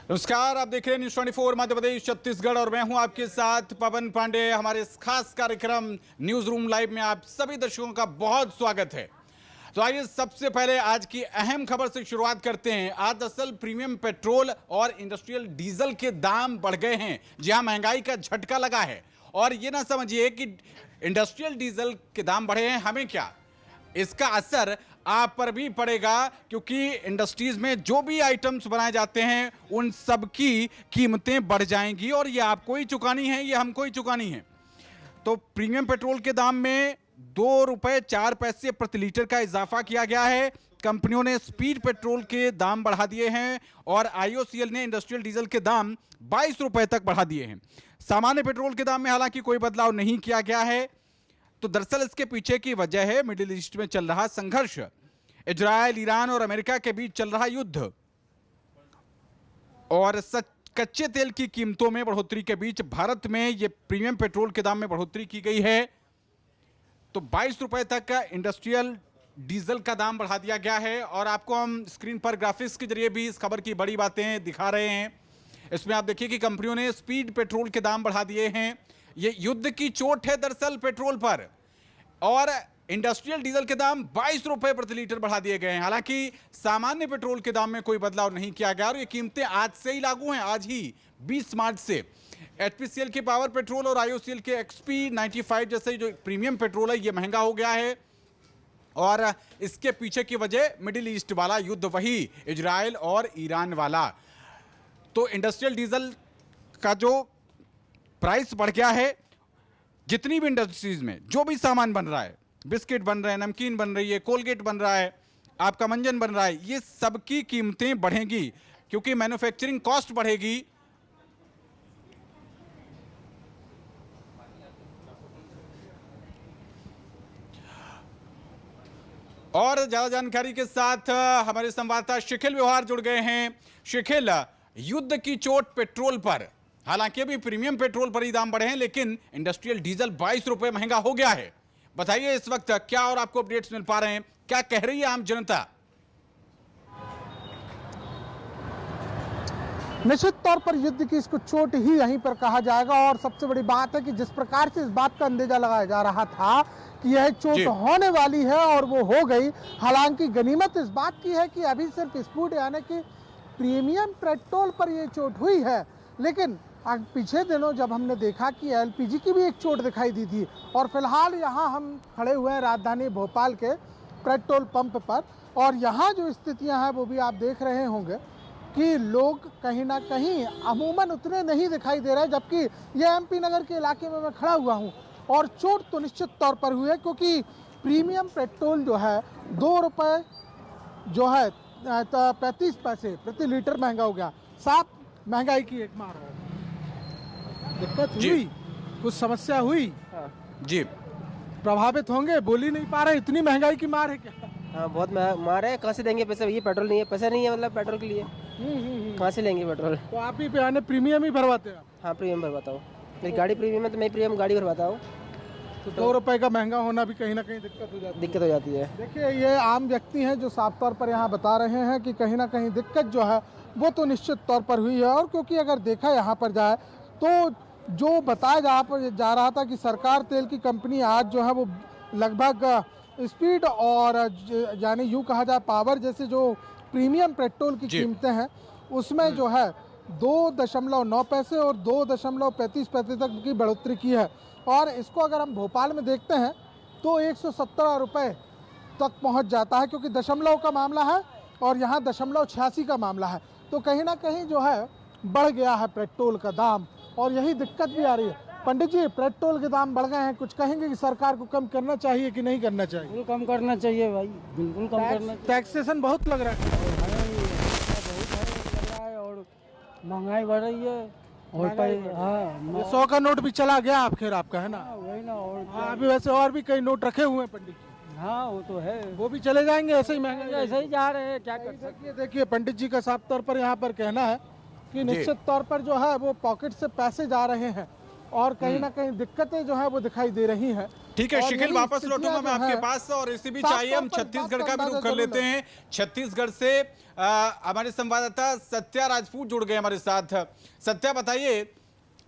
नमस्कार, आप देख रहे हैं न्यूज़ 24 मध्य प्रदेश छत्तीसगढ़ और मैं हूं आपके साथ पवन पांडे। हमारे इस खास कार्यक्रम न्यूज रूम लाइव में आप सभी दर्शकों का बहुत स्वागत है। तो आइए सबसे पहले आज की अहम खबर से शुरुआत करते हैं। आज दरअसल प्रीमियम पेट्रोल और इंडस्ट्रियल डीजल के दाम बढ़ गए हैं। जी हां, महंगाई का झटका लगा है। और ये ना समझिए कि इंडस्ट्रियल डीजल के दाम बढ़े हैं, हमें क्या, इसका असर आप पर भी पड़ेगा, क्योंकि इंडस्ट्रीज में जो भी आइटम्स बनाए जाते हैं उन सब की कीमतें बढ़ जाएंगी और ये आपको ही चुकानी है, ये हमको ही चुकानी है। तो प्रीमियम पेट्रोल के दाम में 2 रुपए 4 पैसे प्रति लीटर का इजाफा किया गया है। कंपनियों ने स्पीड पेट्रोल के दाम बढ़ा दिए हैं और आईओसीएल ने इंडस्ट्रियल डीजल के दाम 22 रुपए तक बढ़ा दिए हैं। सामान्य पेट्रोल के दाम में हालांकि कोई बदलाव नहीं किया गया है। तो दरअसल इसके पीछे की वजह है मिडिल ईस्ट में चल रहा संघर्ष, इजराइल, ईरान और अमेरिका के बीच चल रहा युद्ध और कच्चे तेल की कीमतों में बढ़ोतरी के बीच भारत में ये प्रीमियम पेट्रोल के दाम में बढ़ोतरी की गई है। तो 22 रुपए तक का इंडस्ट्रियल डीजल का दाम बढ़ा दिया गया है और आपको हम स्क्रीन पर ग्राफिक्स के जरिए भी इस खबर की बड़ी बातें दिखा रहे हैं। इसमें आप देखिए कि कंपनियों ने स्पीड पेट्रोल के दाम बढ़ा दिए हैं। ये युद्ध की चोट है दरअसल पेट्रोल पर। और इंडस्ट्रियल डीजल के दाम 22 रुपए प्रति लीटर बढ़ा दिए गए हैं। हालांकि सामान्य पेट्रोल के दाम में कोई बदलाव नहीं किया गया और ये कीमतें आज से ही लागू हैं, आज ही 20 मार्च से। एचपीसीएल के पावर पेट्रोल और आईओसीएल के एक्सपी 95 जैसे जो प्रीमियम पेट्रोल है ये महंगा हो गया है और इसके पीछे की वजह मिडिल ईस्ट वाला युद्ध, वही इजराइल और ईरान वाला। तो इंडस्ट्रियल डीजल का जो प्राइस बढ़ गया है, जितनी भी इंडस्ट्रीज में जो भी सामान बन रहा है, बिस्किट बन रहे हैं, नमकीन बन रही है, कोलगेट बन रहा है, आपका मंजन बन रहा है, ये सबकी कीमतें बढ़ेंगी क्योंकि मैन्युफैक्चरिंग कॉस्ट बढ़ेगी। और ज्यादा जानकारी के साथ हमारे संवाददाता शिखिल व्यवहार जुड़ गए हैं। शिखिल, युद्ध की चोट पेट्रोल पर, हालांकि अभी प्रीमियम पेट्रोल पर ही दाम बढ़े हैं लेकिन इंडस्ट्रियल डीजल 22 रुपए महंगा हो गया है। बताइए इस वक्त क्या और आपको अपडेट्स मिल पा रहे हैं, क्या कह रही है आम जनता? निश्चित तौर पर युद्ध की इसको चोट ही यहीं पर कहा जाएगा और सबसे बड़ी बात है कि जिस प्रकार से इस बात का अंदेजा लगाया जा रहा था कि यह चोट होने वाली है और वो हो गई। हालांकि गनीमत इस बात की है कि अभी सिर्फ स्पूड यानी कि प्रीमियम पेट्रोल पर यह चोट हुई है, लेकिन पिछले दिनों जब हमने देखा कि एलपीजी की भी एक चोट दिखाई दी थी। और फिलहाल यहाँ हम खड़े हुए हैं राजधानी भोपाल के पेट्रोल पंप पर और यहाँ जो स्थितियाँ हैं वो भी आप देख रहे होंगे कि लोग कहीं ना कहीं अमूमन उतने नहीं दिखाई दे रहे, जबकि ये एमपी नगर के इलाके में मैं खड़ा हुआ हूँ और चोट तो निश्चित तौर पर हुई है क्योंकि प्रीमियम पेट्रोल जो है 2 रुपये जो है 35 पैसे प्रति लीटर महंगा हो गया। साफ महंगाई की एक मार है। दिक्कत हुई, कुछ समस्या हुई जी, प्रभावित होंगे, बोल ही नहीं पा रहे, इतनी महंगाई की मार है क्या? हाँ, बहुत मार है। कहाँ से देंगे पैसे? ये पेट्रोल नहीं है, पैसा नहीं है, मतलब पेट्रोल के लिए कहाँ से लेंगे पेट्रोल? तो आप ही पे प्रीमियम ही भरवाते हैं? हाँ, प्रीमियम भरवाता हूँ। मेरी गाड़ी प्रीमियम है तो मैं प्रीमियम गाड़ी भरवाता हूँ। तो 2 रुपए का महंगा होना भी कहीं ना कहीं दिक्कत हो जाती है। देखिए, ये आम व्यक्ति हैं जो साफ तौर पर यहाँ बता रहे हैं कि कहीं ना कहीं दिक्कत जो है वो तो निश्चित तौर पर हुई है। और क्योंकि अगर देखा यहाँ पर जाए तो जो बताया जा रहा था कि सरकार तेल की कंपनी आज जो है वो लगभग स्पीड और यानी यूँ कहा जाए पावर जैसे जो प्रीमियम पेट्रोल की कीमतें हैं उसमें जो है 2.9 पैसे और 2.35 पैसे तक की बढ़ोतरी की है। और इसको अगर हम भोपाल में देखते हैं तो 117 रुपये तक पहुंच जाता है, क्योंकि दशमलव का मामला है और यहाँ 0.86 का मामला है। तो कहीं ना कहीं जो है बढ़ गया है पेट्रोल का दाम और यही दिक्कत भी आ रही है। पंडित जी, पेट्रोल के दाम बढ़ गए हैं, कुछ कहेंगे कि सरकार को कम करना चाहिए कि नहीं करना चाहिए? बिल्कुल कम करना चाहिए भाई, बिल्कुल कम करना चाहिए। टैक्सेशन बहुत लग रहा है, बहुत लग रहा है और महंगाई बढ़ रही है और हाँ 100 का नोट भी चला गया आप, खैर आपका है ना? वही ना। और अभी वैसे और भी कई नोट रखे हुए हैं पंडित जी। हाँ, वो तो है, वो भी चले जाएंगे ऐसे ही महंगाई ऐसे ही जा रहे हैं, क्या कर सकते। देखिए पंडित जी का साफ तौर पर यहाँ पर कहना है कि निश्चित तौर पर जो है वो पॉकेट से पैसे जा रहे हैं और कहीं ना कहीं दिक्कतें जो है वो दिखाई दे रही हैं। ठीक है और शिखिल, यही वापस स्थितियां लौटूंगा मैं जो आपके है, पास और इसी बीच साफ आइए तौर हम पर छत्तीसगढ़ बात का का भी रुख कर अंदाजा लेते जरूर हैं। छत्तीसगढ़ से हमारे संवाददाता सत्या राजपूत जुड़ गए हमारे साथ। सत्या बताइए,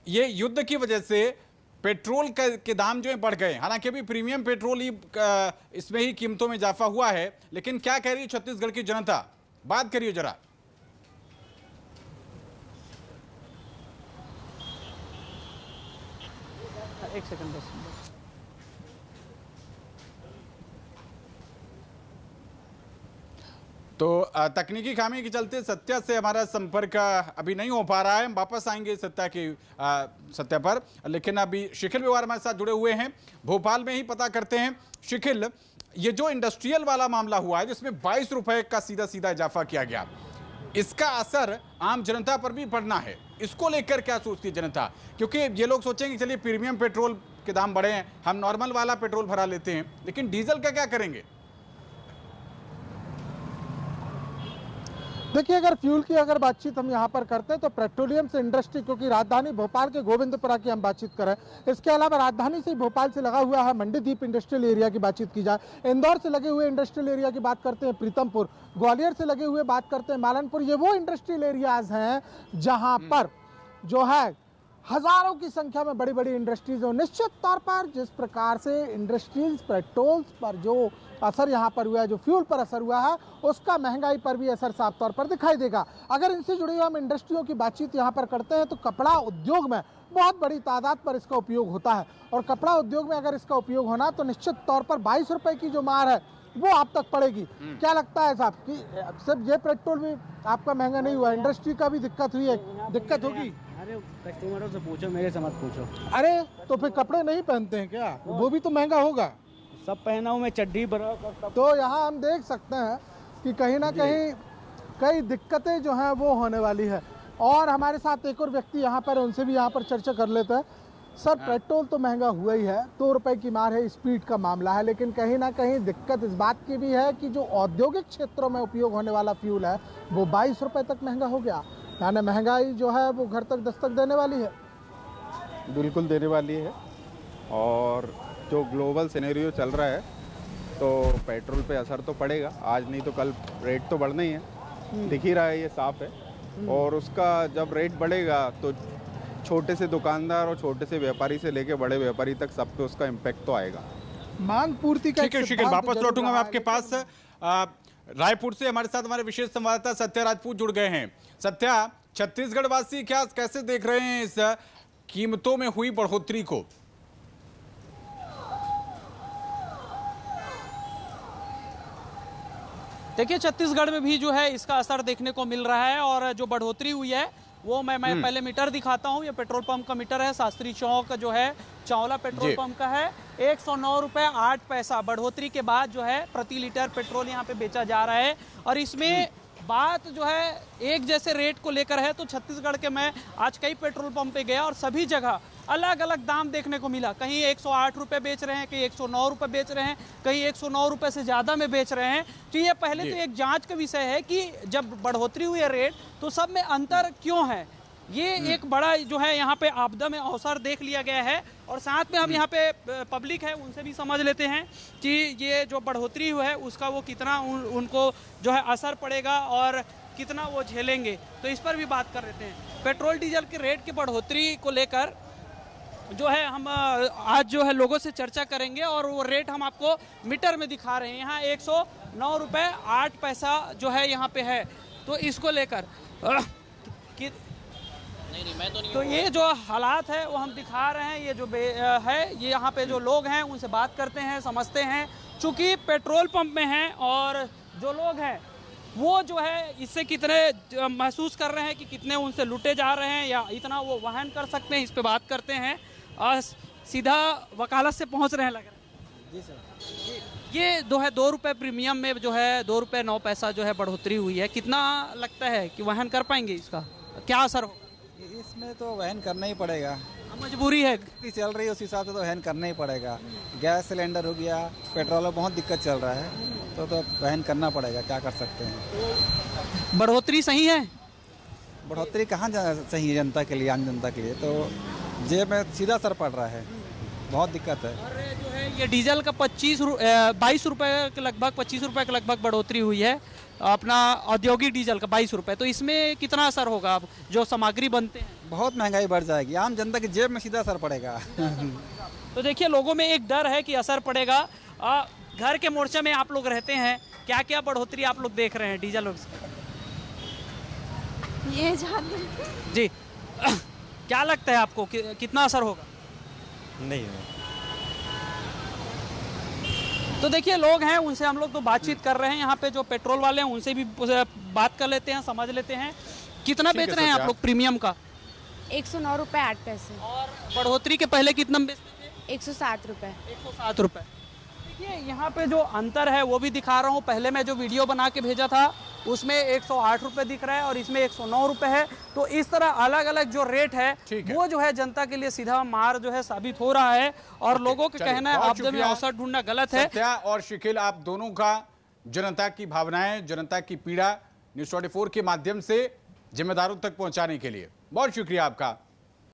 ये युद्ध की वजह से पेट्रोल के दाम जो है बढ़ गए, हालांकि अभी प्रीमियम पेट्रोल ही इसमें ही कीमतों में इजाफा हुआ है, लेकिन क्या कह रही है छत्तीसगढ़ की जनता, बात करिए जरा। एक सेकंड बस। तो तकनीकी खामी के चलते सत्या से हमारा संपर्क अभी नहीं हो पा रहा है। हम वापस आएंगे सत्या पर, लेकिन अभी शिखिल व्यवहार हमारे साथ जुड़े हुए हैं, भोपाल में ही पता करते हैं। शिखिल, ये जो इंडस्ट्रियल वाला मामला हुआ है जिसमें 22 रुपए का सीधा सीधा इजाफा किया गया, इसका असर आम जनता पर भी पड़ना है, इसको लेकर क्या सोचती है जनता? क्योंकि ये लोग सोचेंगे चलिए प्रीमियम पेट्रोल के दाम बढ़े हैं, हम नॉर्मल वाला पेट्रोल भरा लेते हैं, लेकिन डीजल का क्या करेंगे? देखिए, अगर फ्यूल की बातचीत हम यहाँ पर करते हैं तो पेट्रोलियम से इंडस्ट्री, क्योंकि राजधानी भोपाल के गोविंदपुरा की हम बातचीत करें, इसके अलावा राजधानी से भोपाल से लगा हुआ है मंडीदीप इंडस्ट्रियल एरिया की बातचीत की जाए, इंदौर से लगे हुए इंडस्ट्रियल एरिया की बात करते हैं प्रीतमपुर, ग्वालियर से लगे हुए बात करते हैं मालनपुर, ये वो इंडस्ट्रियल एरियाज हैं जहाँ पर जो है हजारों की संख्या में बड़ी बड़ी इंडस्ट्रीज हो। निश्चित तौर पर जिस प्रकार से इंडस्ट्रीज पेट्रोल्स पर जो असर यहाँ पर हुआ है, जो फ्यूल पर असर हुआ है, उसका महंगाई पर भी असर साफ तौर पर दिखाई देगा। अगर इनसे जुड़ी हुई हम इंडस्ट्रियों की बातचीत यहाँ पर करते हैं तो कपड़ा उद्योग में बहुत बड़ी तादाद पर इसका उपयोग होता है, और कपड़ा उद्योग में अगर इसका उपयोग होना तो निश्चित तौर पर 22 रुपए की जो मार है वो आप तक पड़ेगी। क्या लगता है साहब कि सिर्फ ये पेट्रोल भी आपका महंगा नहीं हुआ, इंडस्ट्री का भी दिक्कत हुई है, दिक्कत होगी? अरे कस्टमरों से पूछो, मेरे से मत पूछो। अरे तो फिर कपड़े नहीं पहनते हैं क्या? वो भी तो महंगा होगा। सब पहना हूँ मैं, चड्डी बरा। तो यहाँ हम देख सकते हैं कि कहीं ना कहीं कई दिक्कतें जो हैं वो होने वाली है। और हमारे साथ एक और व्यक्ति यहाँ पर, उनसे भी यहाँ पर चर्चा कर लेते हैं। सर, पेट्रोल तो महंगा हुआ ही है, 2 रुपए की मार है, स्पीड का मामला है, लेकिन कहीं ना कहीं दिक्कत इस बात की भी है कि जो औद्योगिक क्षेत्रों में उपयोग होने वाला फ्यूल है वो 22 रुपए तक महंगा हो गया। यानी महंगाई जो है वो घर तक दस्तक देने वाली है। बिल्कुल देने वाली है, और जो ग्लोबल सिनेरियो चल रहा है तो पेट्रोल पे असर तो पड़ेगा, आज नहीं तो कल रेट तो बढ़ना ही है, दिख ही रहा है, ये साफ है। और उसका जब रेट बढ़ेगा तो छोटे से दुकानदार और छोटे से व्यापारी से लेके बड़े व्यापारी तक सब पे उसका इम्पैक्ट तो आएगा। मांग पूर्ति का ठीक है शिखिल, वापस लौटूंगा मैं आपके पास। रायपुर से हमारे साथ हमारे विशेष संवाददाता सत्या राजपूत जुड़ गए हैं। सत्या, छत्तीसगढ़ वासी क्या कैसे देख रहे हैं इस कीमतों में हुई बढ़ोतरी को? देखिए, छत्तीसगढ़ में भी जो है इसका असर देखने को मिल रहा है, और जो बढ़ोतरी हुई है वो मैं पहले मीटर दिखाता हूँ। ये पेट्रोल पंप का मीटर है, शास्त्री चौक जो है चावला पेट्रोल पंप का है। 109 रुपये 8 पैसा बढ़ोतरी के बाद जो है प्रति लीटर पेट्रोल यहाँ पे बेचा जा रहा है। और इसमें बात जो है एक जैसे रेट को लेकर है, तो छत्तीसगढ़ के मैं आज कई पेट्रोल पंप पे गया और सभी जगह अलग अलग दाम देखने को मिला। कहीं 108 रुपये बेच रहे हैं, कहीं 109 रुपये बेच रहे हैं, कहीं 109 रुपये से ज़्यादा में बेच रहे हैं। तो ये पहले तो एक जांच का विषय है कि जब बढ़ोतरी हुई है रेट, तो सब में अंतर क्यों है। ये एक बड़ा जो है यहाँ पे आपदा में अवसर देख लिया गया है। और साथ में हम यहाँ पे पब्लिक है उनसे भी समझ लेते हैं कि ये जो बढ़ोतरी हुई है उसका वो कितना उनको जो है असर पड़ेगा और कितना वो झेलेंगे, तो इस पर भी बात कर लेते हैं। पेट्रोल डीजल के रेट की बढ़ोतरी को लेकर जो है हम आज जो है लोगों से चर्चा करेंगे, और वो रेट हम आपको मीटर में दिखा रहे हैं। यहाँ 109 रुपये 8 पैसा जो है यहाँ पे है। तो इसको लेकर तो ये जो हालात है वो हम दिखा रहे हैं। ये जो है ये यहाँ पे जो लोग हैं उनसे बात करते हैं, समझते हैं। चूँकि पेट्रोल पंप में हैं और जो लोग हैं वो जो है इससे कितने महसूस कर रहे हैं कि कितने उनसे लूटे जा रहे हैं या इतना वो वहन कर सकते हैं, इस पे बात करते हैं। और सीधा वकालत से पहुंच रहे हैं लग रहा है। जी सर, ये 2 रुपये प्रीमियम में जो है 2 रुपये 9 पैसा जो है बढ़ोतरी हुई है, कितना लगता है कि वहन कर पाएंगे? इसका क्या असर होगा? इसमें तो वहन करना ही पड़ेगा, मजबूरी है, चल रही है उस हिसाब से तो वहन करना ही पड़ेगा। गैस सिलेंडर हो गया, पेट्रोल में बहुत दिक्कत चल रहा है, तो वहन करना पड़ेगा, क्या कर सकते हैं। बढ़ोतरी सही है? बढ़ोतरी कहाँ सही है जनता के लिए, आम जनता के लिए तो जेब में सीधा असर पड़ रहा है, बहुत दिक्कत है। और जो है ये डीजल का 22 रुपए के लगभग 25 रुपए के लगभग बढ़ोतरी हुई है अपना औद्योगिक डीजल का 22 रुपए। तो इसमें कितना असर होगा अब जो सामग्री बनते हैं? बहुत महंगाई बढ़ जाएगी, आम जनता की जेब में सीधा असर पड़ेगा। तो देखिए लोगों में एक डर है कि असर पड़ेगा। घर के मोर्चे में आप लोग रहते हैं, क्या क्या बढ़ोतरी आप लोग देख रहे हैं डीजल और ये जान जी क्या लगता है आपको कितना असर होगा? नहीं तो देखिए लोग हैं उनसे हम लोग तो बातचीत कर रहे हैं, यहाँ पे जो पेट्रोल वाले हैं उनसे भी बात कर लेते हैं, समझ लेते हैं कितना बेच रहे हैं आप लोग प्रीमियम का? 109 रुपए 8 पैसे। और बढ़ोतरी के पहले कितना बेचते थे? 107 रुपए। 107 रुपए। देखिए यहाँ पे जो अंतर है वो भी दिखा रहा हूँ। पहले मैं जो वीडियो बना के भेजा था उसमें 108 रुपए दिख रहा है और इसमें 109 रुपए है। तो इस तरह अलग अलग जो रेट है वो जो है जनता के लिए सीधा मार जो है साबित हो रहा है और लोगों का कहना है आप में अवसर ढूंढना गलत है। सत्या और शिखिल, आप दोनों का जनता की भावनाएं, जनता की पीड़ा न्यूज़ 24 के माध्यम से जिम्मेदारों तक पहुंचाने के लिए बहुत शुक्रिया आपका।